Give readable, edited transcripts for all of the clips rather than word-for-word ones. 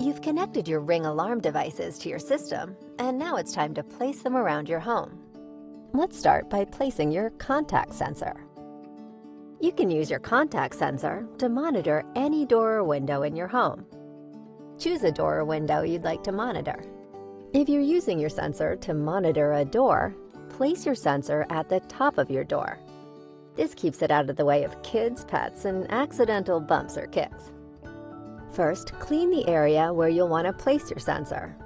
You've connected your Ring alarm devices to your system, and now it's time to place them around your home. Let's start by placing your contact sensor. You can use your contact sensor to monitor any door or window in your home. Choose a door or window you'd like to monitor. If you're using your sensor to monitor a door, place your sensor at the top of your door. This keeps it out of the way of kids, pets, and accidental bumps or kicks. First, clean the area where you'll want to place your sensor.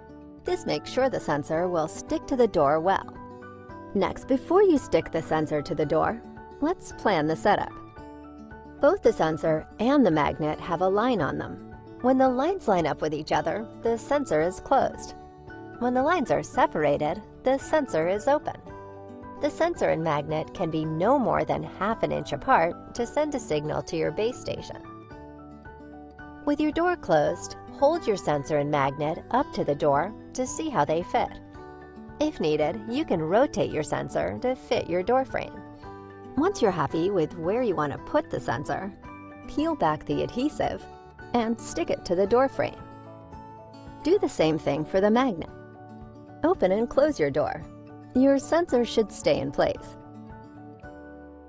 This makes sure the sensor will stick to the door well. Next, before you stick the sensor to the door, let's plan the setup. Both the sensor and the magnet have a line on them. When the lines line up with each other, the sensor is closed. When the lines are separated, the sensor is open. The sensor and magnet can be no more than ½ an inch apart to send a signal to your base station. With your door closed, hold your sensor and magnet up to the door to see how they fit. If needed, you can rotate your sensor to fit your door frame. Once you're happy with where you want to put the sensor, peel back the adhesive and stick it to the door frame. Do the same thing for the magnet. Open and close your door. Your sensor should stay in place.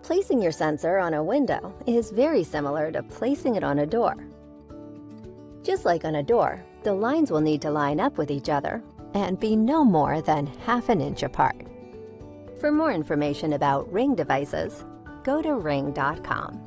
Placing your sensor on a window is very similar to placing it on a door. Just like on a door, the lines will need to line up with each other and be no more than ½ an inch apart. For more information about Ring devices, go to ring.com.